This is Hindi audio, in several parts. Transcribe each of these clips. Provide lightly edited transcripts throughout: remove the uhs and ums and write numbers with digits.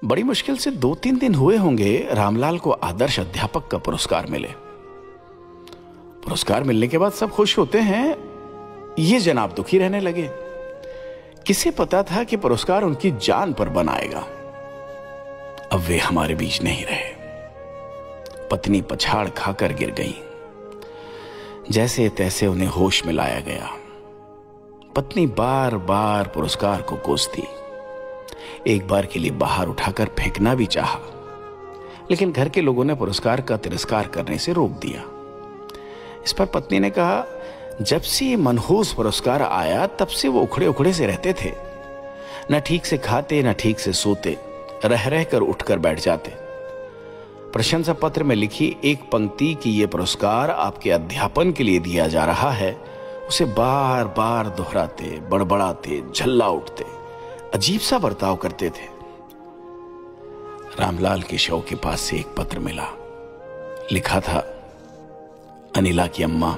बड़ी मुश्किल से 2-3 दिन हुए होंगे रामलाल को आदर्श अध्यापक का पुरस्कार मिले। पुरस्कार मिलने के बाद सब खुश होते हैं, ये जनाब दुखी रहने लगे। किसे पता था कि पुरस्कार उनकी जान पर बनाएगा। अब वे हमारे बीच नहीं रहे। पत्नी पछाड़ खाकर गिर गई। जैसे तैसे उन्हें होश में लाया गया। पत्नी बार बार पुरस्कार को कोसती। एक बार के लिए बाहर उठाकर फेंकना भी चाहा, लेकिन घर के लोगों ने पुरस्कार का तिरस्कार करने से रोक दिया। इस पर पत्नी ने कहा, जब से ये मनहूस पुरस्कार आया तब से वो उखड़े उखड़े से रहते थे। न ठीक से खाते न ठीक से सोते, रह रह कर उठकर बैठ जाते। प्रशंसा पत्र में लिखी एक पंक्ति कि ये पुरस्कार आपके अध्यापन के लिए दिया जा रहा है, उसे बार बार दोहराते, बड़बड़ाते, झल्ला उठते, अजीब सा बर्ताव करते थे। रामलाल के शव के पास से एक पत्र मिला। लिखा था, अनिला की अम्मा,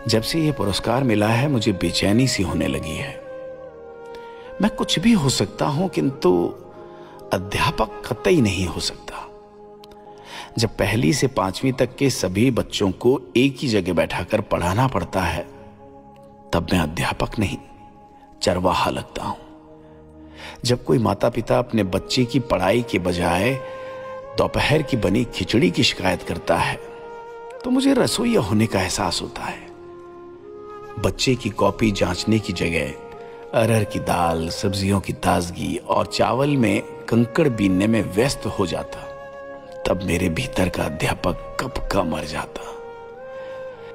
जब से यह पुरस्कार मिला है मुझे बेचैनी सी होने लगी है। मैं कुछ भी हो सकता हूं, किंतु अध्यापक कतई नहीं हो सकता। जब पहली से 5वीं तक के सभी बच्चों को एक ही जगह बैठाकर पढ़ाना पड़ता है, तब मैं अध्यापक नहीं, चरवाहा लगता हूं। जब कोई माता पिता अपने बच्चे की पढ़ाई के बजाय दोपहर की बनी खिचड़ी की शिकायत करता है, तो मुझे रसोइया होने का एहसास होता है। बच्चे की कॉपी जांचने की जगह अरहर की दाल, सब्जियों की ताजगी और चावल में कंकड़ बीनने में व्यस्त हो जाता, तब मेरे भीतर का अध्यापक कब का मर जाता।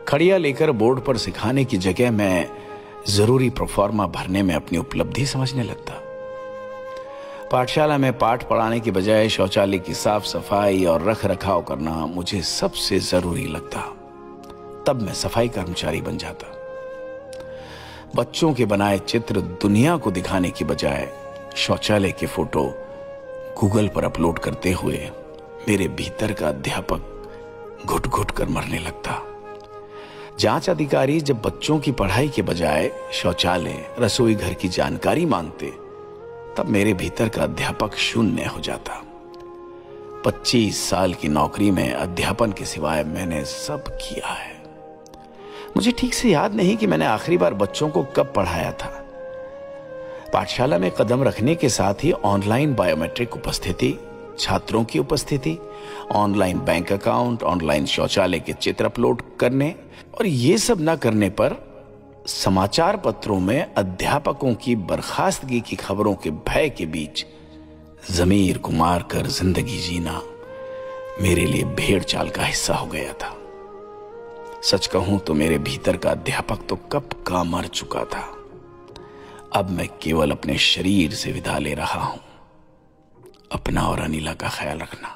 खड़िया लेकर बोर्ड पर सिखाने की जगह मैं जरूरी प्रोफार्मा भरने में अपनी उपलब्धि समझने लगता। पाठशाला में पाठ पढ़ाने की बजाय शौचालय की साफ सफाई और रख रखाव करना मुझे सबसे जरूरी लगता। तब मैं सफाई कर्मचारी बन जाता। बच्चों के बनाए चित्र दुनिया को दिखाने की बजाय शौचालय के फोटो गूगल पर अपलोड करते हुए मेरे भीतर का अध्यापक घुट घुट कर मरने लगता। जांच अधिकारी जब बच्चों की पढ़ाई के बजाय शौचालय, रसोई घर की जानकारी मांगते, तब मेरे भीतर का अध्यापक शून्य हो जाता। 25 साल की नौकरी में अध्यापन के सिवाय मैंने सब किया है। मुझे ठीक से याद नहीं कि मैंने आखिरी बार बच्चों को कब पढ़ाया था। पाठशाला में कदम रखने के साथ ही ऑनलाइन बायोमेट्रिक उपस्थिति, छात्रों की उपस्थिति, ऑनलाइन बैंक अकाउंट, ऑनलाइन शौचालय के चित्र अपलोड करने और ये सब न करने पर समाचार पत्रों में अध्यापकों की बर्खास्तगी की खबरों के भय के बीच जमीर को मारकर जिंदगी जीना मेरे लिए भेड़ चाल का हिस्सा हो गया था। सच कहूं तो मेरे भीतर का अध्यापक तो कब का मर चुका था। अब मैं केवल अपने शरीर से विदा ले रहा हूं। अपना और अनिला का ख्याल रखना।